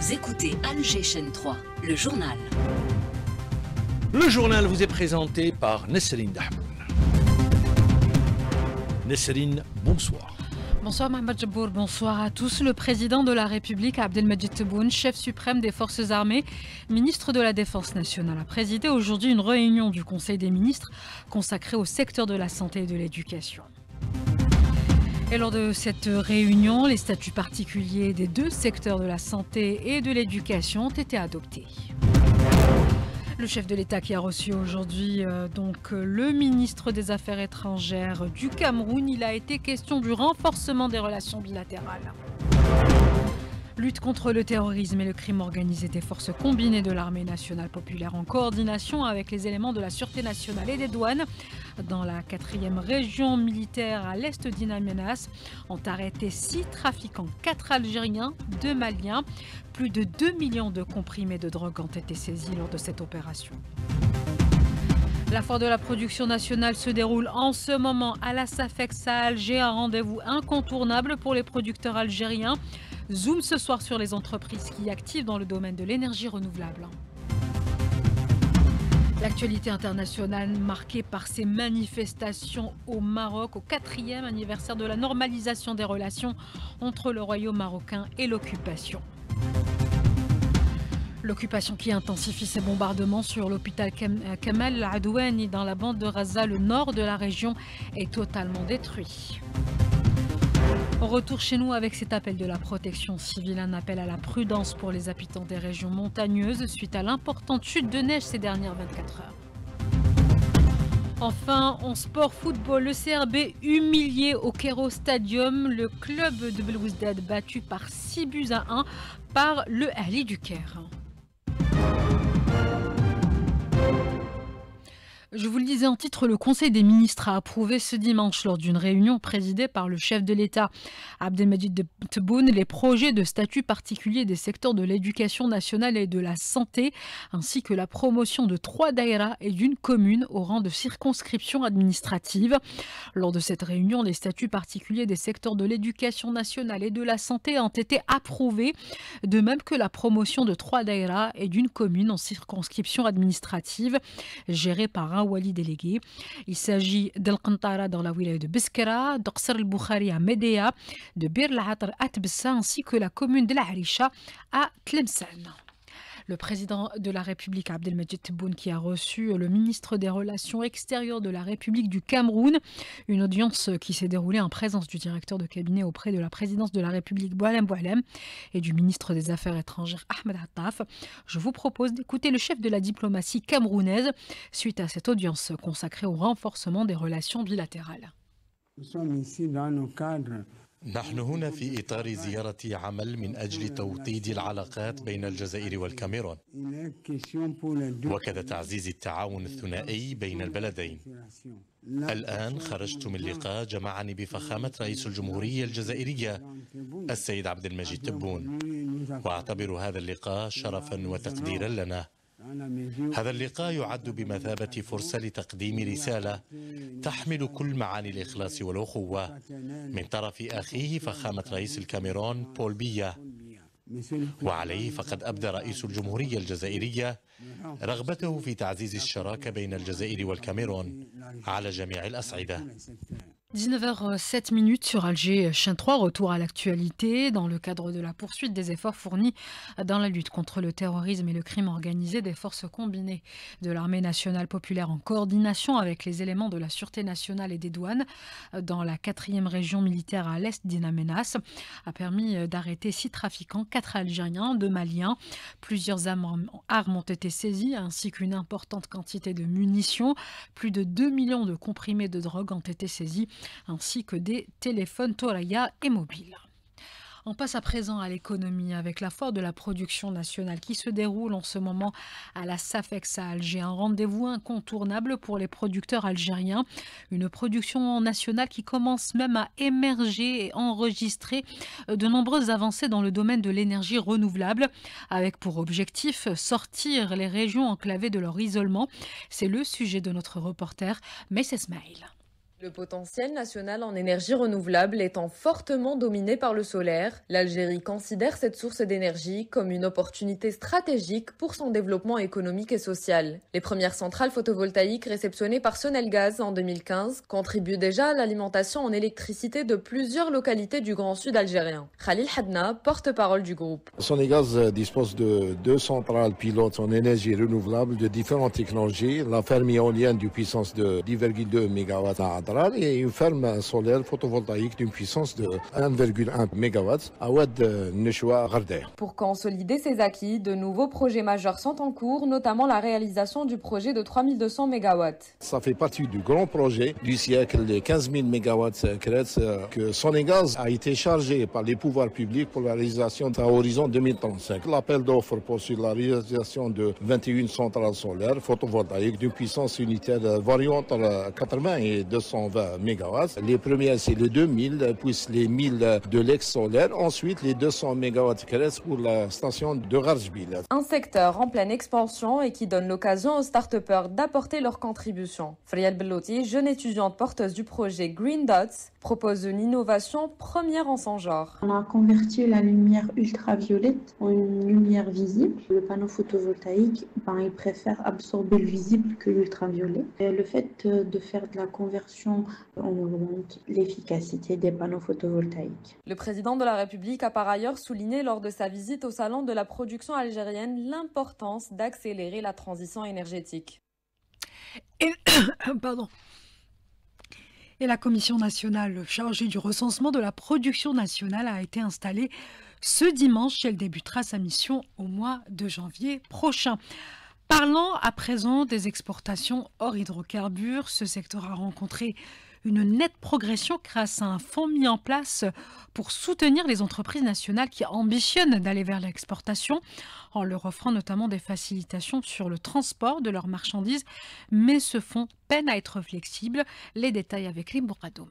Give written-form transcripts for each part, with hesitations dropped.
Vous écoutez Alger Chaîne 3, le journal. Le journal vous est présenté par Nesrine Dahmoun. Nesrine, bonsoir. Bonsoir Mohamed Jabbour, bonsoir à tous. Le président de la République, Abdelmajid Tebboune, chef suprême des forces armées, ministre de la Défense nationale, a présidé aujourd'hui une réunion du Conseil des ministres consacrée au secteur de la santé et de l'éducation. Et lors de cette réunion, les statuts particuliers des deux secteurs de la santé et de l'éducation ont été adoptés. Le chef de l'État qui a reçu aujourd'hui le ministre des Affaires étrangères du Cameroun, il a été question du renforcement des relations bilatérales. Lutte contre le terrorisme et le crime organisé des forces combinées de l'armée nationale populaire en coordination avec les éléments de la Sûreté nationale et des douanes dans la 4e région militaire à l'est d'Inamenas ont arrêté 6 trafiquants, 4 Algériens, 2 Maliens. Plus de 2 millions de comprimés de drogue ont été saisis lors de cette opération. La foire de la production nationale se déroule en ce moment à la Safex à Alger, un rendez-vous incontournable pour les producteurs algériens. Zoom ce soir sur les entreprises qui activent dans le domaine de l'énergie renouvelable. L'actualité internationale marquée par ces manifestations au Maroc, au 4e anniversaire de la normalisation des relations entre le royaume marocain et l'occupation. L'occupation qui intensifie ses bombardements sur l'hôpital Kamal Adouani dans la bande de Gaza, le nord de la région, est totalement détruit. On retourne chez nous avec cet appel de la protection civile, un appel à la prudence pour les habitants des régions montagneuses suite à l'importante chute de neige ces dernières 24 heures. Enfin, en sport football, le CRB humilié au Cairo Stadium, le club de Belouizdad battu par 6-1 par le Ahli du Caire. Je vous le disais en titre, le Conseil des ministres a approuvé ce dimanche lors d'une réunion présidée par le chef de l'État, Abdelmajid Tebboune, les projets de statut particulier des secteurs de l'éducation nationale et de la santé, ainsi que la promotion de 3 daïras et d'une commune au rang de circonscription administrative. Lors de cette réunion, les statuts particuliers des secteurs de l'éducation nationale et de la santé ont été approuvés, de même que la promotion de 3 daïras et d'une commune en circonscription administrative, gérée par un wali délégué. Il s'agit d'El Qantara dans la wilaya de Biskra, d'Aqsar el-Boukhari à Médéa, de Bir el-Atr à Tbessa ainsi que la commune de l'Arisha à Tlemcen. Le président de la République, Abdelmajid Tebboune, qui a reçu le ministre des Relations extérieures de la République du Cameroun. Une audience qui s'est déroulée en présence du directeur de cabinet auprès de la présidence de la République, Boualem Boualem, et du ministre des Affaires étrangères, Ahmed Attaf. Je vous propose d'écouter le chef de la diplomatie camerounaise suite à cette audience consacrée au renforcement des relations bilatérales. Nous sommes ici dans le cadre. نحن هنا في إطار زيارة عمل من أجل توطيد العلاقات بين الجزائر والكاميرون وكذا تعزيز التعاون الثنائي بين البلدين. الآن خرجت من لقاء جمعني بفخامة رئيس الجمهورية الجزائرية السيد عبدالمجيد تبون، وأعتبر هذا اللقاء شرفا وتقديرا لنا. هذا اللقاء يعد بمثابة فرصة لتقديم رسالة تحمل كل معاني الإخلاص والأخوة من طرف أخيه فخامة رئيس الكاميرون بول بيا، وعليه فقد أبدى رئيس الجمهورية الجزائرية رغبته في تعزيز الشراكة بين الجزائر والكاميرون على جميع الأصعدة. 19h07 sur Alger Chaîne 3, retour à l'actualité dans le cadre de la poursuite des efforts fournis dans la lutte contre le terrorisme et le crime organisé des forces combinées de l'armée nationale populaire en coordination avec les éléments de la Sûreté nationale et des douanes dans la 4e région militaire à l'est d'Inamenas a permis d'arrêter 6 trafiquants, 4 Algériens, 2 Maliens. Plusieurs armes ont été saisies ainsi qu'une importante quantité de munitions. Plus de 2 millions de comprimés de drogue ont été saisis ainsi que des téléphones Thoraya et mobiles. On passe à présent à l'économie avec la foire de la production nationale qui se déroule en ce moment à la Safex à Alger. Un rendez-vous incontournable pour les producteurs algériens. Une production nationale qui commence même à émerger et enregistrer de nombreuses avancées dans le domaine de l'énergie renouvelable avec pour objectif sortir les régions enclavées de leur isolement. C'est le sujet de notre reporter Mess Esmail. Le potentiel national en énergie renouvelable étant fortement dominé par le solaire, l'Algérie considère cette source d'énergie comme une opportunité stratégique pour son développement économique et social. Les premières centrales photovoltaïques réceptionnées par Sonelgaz en 2015 contribuent déjà à l'alimentation en électricité de plusieurs localités du Grand Sud algérien. Khalil Hadna, porte-parole du groupe. Sonelgaz dispose de 2 centrales pilotes en énergie renouvelable de différentes technologies, la ferme éolienne d'une puissance de 10,2 MW à et une ferme solaire photovoltaïque d'une puissance de 1,1 MW à Oued Nechwa Gharder. Pour consolider ces acquis, de nouveaux projets majeurs sont en cours, notamment la réalisation du projet de 3200 MW. Ça fait partie du grand projet du siècle, les 15 000 MW que Sonelgaz a été chargé par les pouvoirs publics pour la réalisation à horizon 2035. L'appel d'offres poursuit la réalisation de 21 centrales solaires photovoltaïques d'une puissance unitaire variant entre 80 et 220 MW. Les premières, c'est les 2000, puis les 1000 de l'ex-solaire. Ensuite, les 200 MW pour la station de Gharjbil. Un secteur en pleine expansion et qui donne l'occasion aux start-upers d'apporter leur contribution. Frial Bellotti, jeune étudiante porteuse du projet Green Dots, propose une innovation première en son genre. On a converti la lumière ultraviolette en une lumière visible. Le panneau photovoltaïque, il préfère absorber le visible que l'ultraviolet. Le fait de faire de la conversion, on augmente l'efficacité des panneaux photovoltaïques. Le président de la République a par ailleurs souligné lors de sa visite au salon de la production algérienne l'importance d'accélérer la transition énergétique. Et la commission nationale chargée du recensement de la production nationale a été installée ce dimanche. Elle débutera sa mission au mois de janvier prochain. Parlant à présent des exportations hors hydrocarbures, ce secteur a rencontré une nette progression grâce à un fonds mis en place pour soutenir les entreprises nationales qui ambitionnent d'aller vers l'exportation, en leur offrant notamment des facilitations sur le transport de leurs marchandises. Mais ce fonds peine à être flexible. Les détails avec Lim Bouradoum.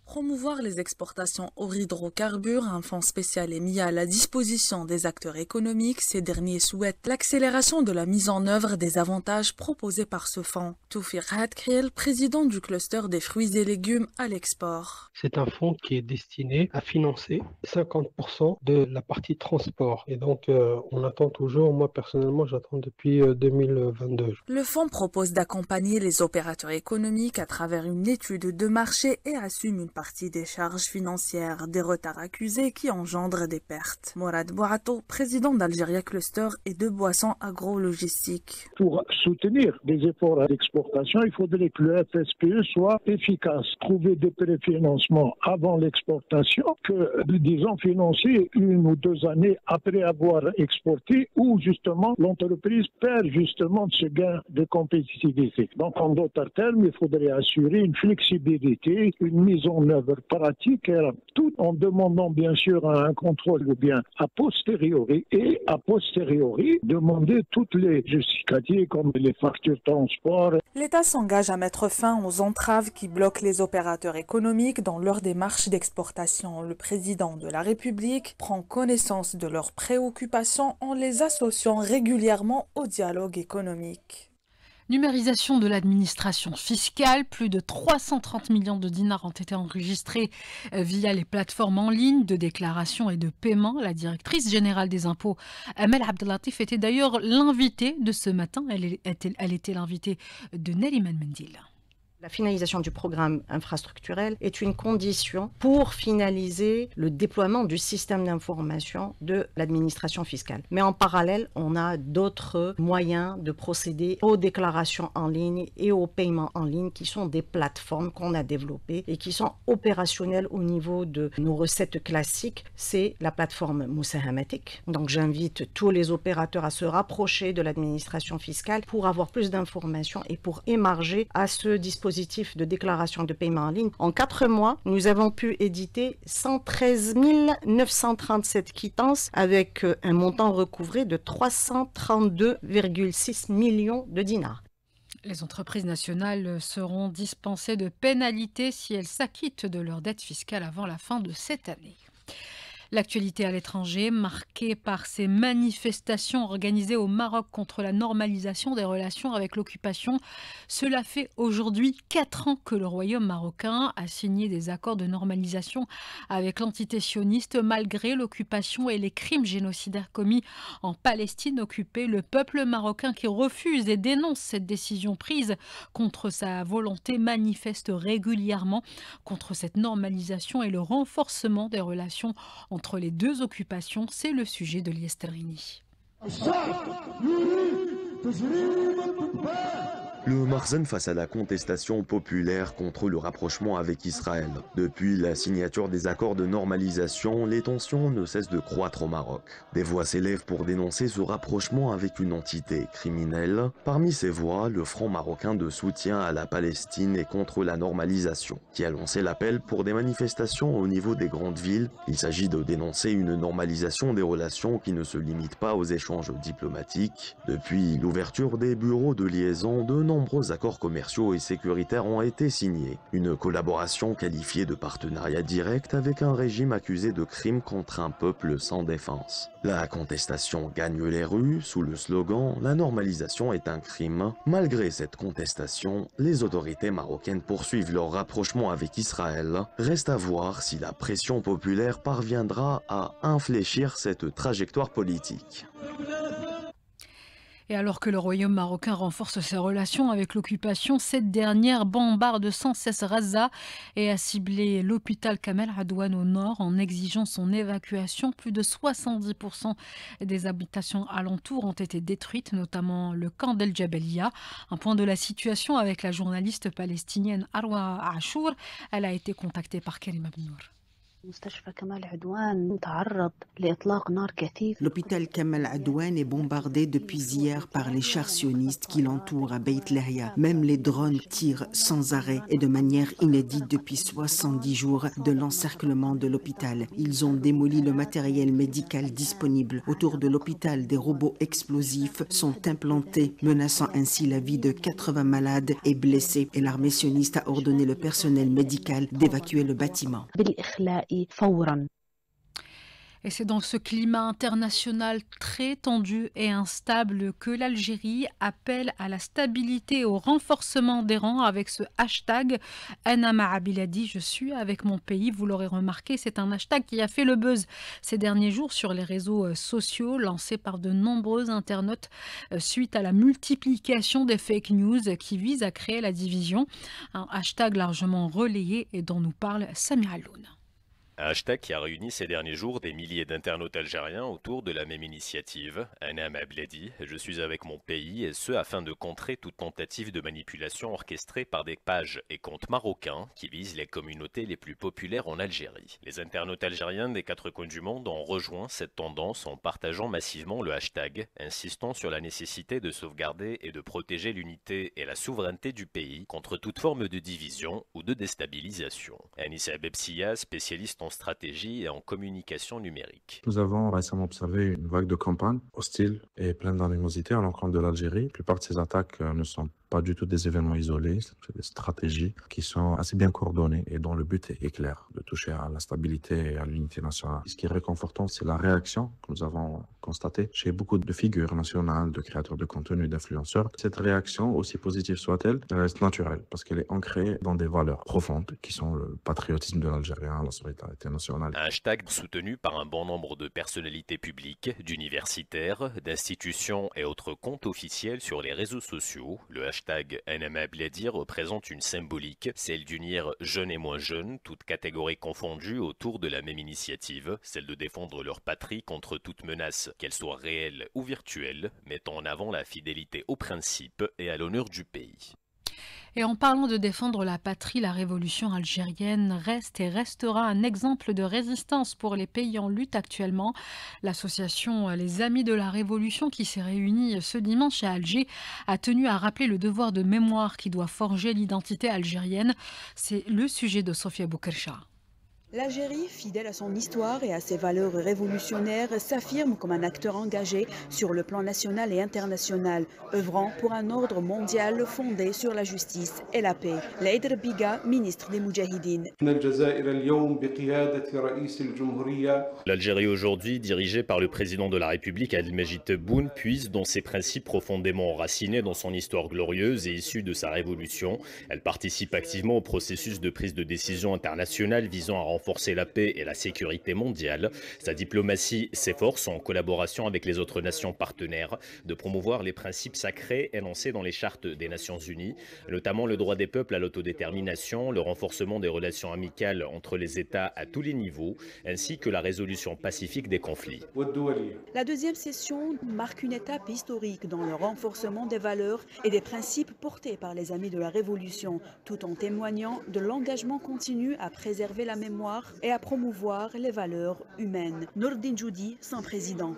Promouvoir les exportations hors hydrocarbures, un fonds spécial est mis à la disposition des acteurs économiques. Ces derniers souhaitent l'accélération de la mise en œuvre des avantages proposés par ce fonds. Toufir Hadkrel, président du cluster des fruits et légumes à l'export. C'est un fonds qui est destiné à financer 50% de la partie transport. Et donc, on attend toujours, moi personnellement, j'attends depuis 2022. Le fonds propose d'accompagner les opérateurs économiques à travers une étude de marché et assume une partie des charges financières, des retards accusés qui engendrent des pertes. Mourad Bouato, président d'Algéria Cluster et de Boissons Agro-Logistiques. Pour soutenir des efforts d'exportation, il faudrait que le FSPE soit efficace. Trouver des préfinancements avant l'exportation que, disons, financer 1 ou 2 années après avoir exporté, où justement l'entreprise perd justement de ce gain de compétitivité. Donc en d'autres termes, il faudrait assurer une flexibilité, une mise en œuvre pratique, tout en demandant bien sûr un contrôle ou bien a posteriori, et a posteriori demander toutes les justificatives comme les factures de transport. L'État s'engage à mettre fin aux entraves qui bloquent les opérateurs économiques dans leur démarche d'exportation. Le président de la République prend connaissance de leurs préoccupations en les associant régulièrement au dialogue économique. Numérisation de l'administration fiscale, plus de 330 millions de dinars ont été enregistrés via les plateformes en ligne de déclaration et de paiement. La directrice générale des impôts, Amel Abdellatif, était d'ailleurs l'invitée de ce matin. Elle était l'invitée de Neriman Mendil. La finalisation du programme infrastructurel est une condition pour finaliser le déploiement du système d'information de l'administration fiscale. Mais en parallèle, on a d'autres moyens de procéder aux déclarations en ligne et aux paiements en ligne qui sont des plateformes qu'on a développées et qui sont opérationnelles au niveau de nos recettes classiques. C'est la plateforme Moussahamatik. Donc j'invite tous les opérateurs à se rapprocher de l'administration fiscale pour avoir plus d'informations et pour émarger à ce dispositif de déclaration de paiement en ligne. En 4 mois, nous avons pu éditer 113 937 quittances avec un montant recouvré de 332,6 millions de dinars. Les entreprises nationales seront dispensées de pénalités si elles s'acquittent de leurs dettes fiscales avant la fin de cette année. L'actualité à l'étranger, marquée par ces manifestations organisées au Maroc contre la normalisation des relations avec l'occupation. Cela fait aujourd'hui 4 ans que le royaume marocain a signé des accords de normalisation avec l'entité sioniste. Malgré l'occupation et les crimes génocidaires commis en Palestine occupée, le peuple marocain qui refuse et dénonce cette décision prise contre sa volonté manifeste régulièrement contre cette normalisation et le renforcement des relations entre les deux occupations. C'est le sujet de Lies Terrini. Le Makhzen face à la contestation populaire contre le rapprochement avec Israël. Depuis la signature des accords de normalisation, les tensions ne cessent de croître au Maroc. Des voix s'élèvent pour dénoncer ce rapprochement avec une entité criminelle. Parmi ces voix, le Front marocain de soutien à la Palestine et contre la normalisation, qui a lancé l'appel pour des manifestations au niveau des grandes villes. Il s'agit de dénoncer une normalisation des relations qui ne se limite pas aux échanges diplomatiques. Depuis l'ouverture des bureaux de liaison, de nombreux accords commerciaux et sécuritaires ont été signés. Une collaboration qualifiée de partenariat direct avec un régime accusé de crimes contre un peuple sans défense. La contestation gagne les rues sous le slogan « La normalisation est un crime ». Malgré cette contestation, les autorités marocaines poursuivent leur rapprochement avec Israël. Reste à voir si la pression populaire parviendra à infléchir cette trajectoire politique. Et alors que le royaume marocain renforce ses relations avec l'occupation, cette dernière bombarde sans cesse Gaza et a ciblé l'hôpital Kamel Adouane au nord en exigeant son évacuation. Plus de 70% des habitations alentours ont été détruites, notamment le camp d'El Jabalia. Un point de la situation avec la journaliste palestinienne Arwa Achour. Elle a été contactée par Karim Abnour. L'hôpital Kamel Adouane est bombardé depuis hier par les chars sionistes qui l'entourent à Beit Lahia. Même les drones tirent sans arrêt et de manière inédite depuis 70 jours de l'encerclement de l'hôpital. Ils ont démoli le matériel médical disponible. Autour de l'hôpital, des robots explosifs sont implantés, menaçant ainsi la vie de 80 malades et blessés. Et l'armée sioniste a ordonné le personnel médical d'évacuer le bâtiment. Et c'est dans ce climat international très tendu et instable que l'Algérie appelle à la stabilité et au renforcement des rangs avec ce hashtag Anama Biladi, je suis avec mon pays. Vous l'aurez remarqué, c'est un hashtag qui a fait le buzz ces derniers jours sur les réseaux sociaux, lancé par de nombreux internautes suite à la multiplication des fake news qui visent à créer la division. Un hashtag largement relayé et dont nous parle Samir Alloun. Un hashtag qui a réuni ces derniers jours des milliers d'internautes algériens autour de la même initiative, Anama Biladi, je suis avec mon pays, et ce afin de contrer toute tentative de manipulation orchestrée par des pages et comptes marocains qui visent les communautés les plus populaires en Algérie. Les internautes algériens des 4 coins du monde ont rejoint cette tendance en partageant massivement le hashtag, insistant sur la nécessité de sauvegarder et de protéger l'unité et la souveraineté du pays contre toute forme de division ou de déstabilisation. Anissa Bebsia, spécialiste en stratégie et en communication numérique. Nous avons récemment observé une vague de campagnes hostiles et pleines d'animosité à l'encontre de l'Algérie. La plupart de ces attaques ne sont pas du tout des événements isolés, c'est des stratégies qui sont assez bien coordonnées et dont le but est clair, de toucher à la stabilité et à l'unité nationale. Ce qui est réconfortant, c'est la réaction que nous avons constatée chez beaucoup de figures nationales, de créateurs de contenu, d'influenceurs. Cette réaction, aussi positive soit-elle, elle reste naturelle parce qu'elle est ancrée dans des valeurs profondes qui sont le patriotisme de l'Algérien, la solidarité nationale. Un hashtag soutenu par un bon nombre de personnalités publiques, d'universitaires, d'institutions et autres comptes officiels sur les réseaux sociaux. Le hashtag Anama Biladi représente une symbolique, celle d'unir jeunes et moins jeunes, toutes catégories confondues autour de la même initiative, celle de défendre leur patrie contre toute menace, qu'elle soit réelle ou virtuelle, mettant en avant la fidélité aux principes et à l'honneur du pays. Et en parlant de défendre la patrie, la révolution algérienne reste et restera un exemple de résistance pour les pays en lutte actuellement. L'association Les Amis de la Révolution, qui s'est réunie ce dimanche à Alger, a tenu à rappeler le devoir de mémoire qui doit forger l'identité algérienne. C'est le sujet de Sofia Boukercha. L'Algérie, fidèle à son histoire et à ses valeurs révolutionnaires, s'affirme comme un acteur engagé sur le plan national et international, œuvrant pour un ordre mondial fondé sur la justice et la paix. Laïd Biga, ministre des Moudjahidines. L'Algérie aujourd'hui, dirigée par le président de la République Abdelmajid Tebboune, puise dans ses principes profondément enracinés dans son histoire glorieuse et issue de sa révolution. Elle participe activement au processus de prise de décision internationale visant à renforcer la paix et la sécurité mondiale. Sa diplomatie s'efforce, en collaboration avec les autres nations partenaires, de promouvoir les principes sacrés énoncés dans les chartes des Nations Unies, notamment le droit des peuples à l'autodétermination, le renforcement des relations amicales entre les États à tous les niveaux, ainsi que la résolution pacifique des conflits. La deuxième session marque une étape historique dans le renforcement des valeurs et des principes portés par les amis de la Révolution, tout en témoignant de l'engagement continu à préserver la mémoire et à promouvoir les valeurs humaines. Nourdine Joudi, son président.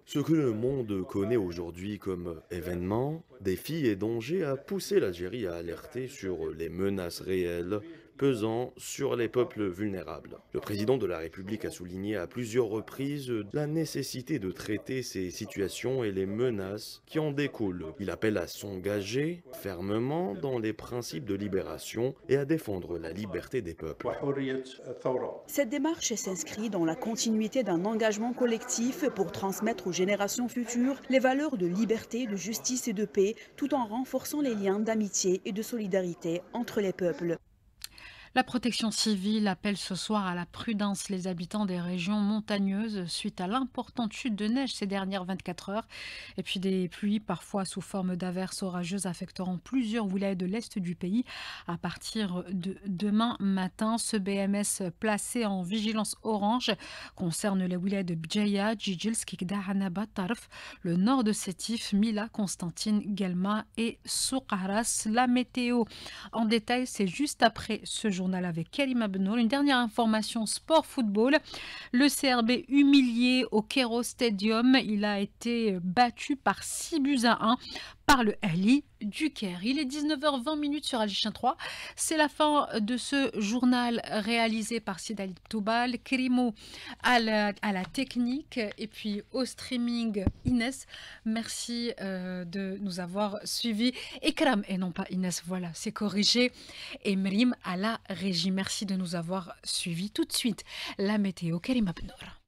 Ce que le monde connaît aujourd'hui comme événements, défis et dangers a poussé l'Algérie à alerter sur les menaces réelles pesant sur les peuples vulnérables. Le président de la République a souligné à plusieurs reprises la nécessité de traiter ces situations et les menaces qui en découlent. Il appelle à s'engager fermement dans les principes de libération et à défendre la liberté des peuples. Cette démarche s'inscrit dans la continuité d'un engagement collectif pour transmettre aux générations futures les valeurs de liberté, de justice et de paix, tout en renforçant les liens d'amitié et de solidarité entre les peuples. La protection civile appelle ce soir à la prudence les habitants des régions montagneuses suite à l'importante chute de neige ces dernières 24 heures. Et puis des pluies parfois sous forme d'averses orageuses affecteront plusieurs wilayas de l'est du pays à partir de demain matin. Ce BMS placé en vigilance orange concerne les wilayas de Bjaya, Djidjil, Skikda, Hanaba, Tarf, le nord de Sétif, Mila, Constantine, Guelma et Soukaras. La météo en détail, c'est juste après ce journal avec Karim Abnour. Une dernière information sport-football. Le CRB humilié au Cairo Stadium. Il a été battu par 6-1 par le Ali du Caire. Il est 19h20 sur Algérie 3. C'est la fin de ce journal réalisé par Sid Ali Toubal, Krimo à la technique et puis au streaming Inès. Merci de nous avoir suivis. Ekram et non pas Inès, voilà, c'est corrigé. Et Mrim à la régie. Merci de nous avoir suivis. Tout de suite, la météo. Karim Abnour.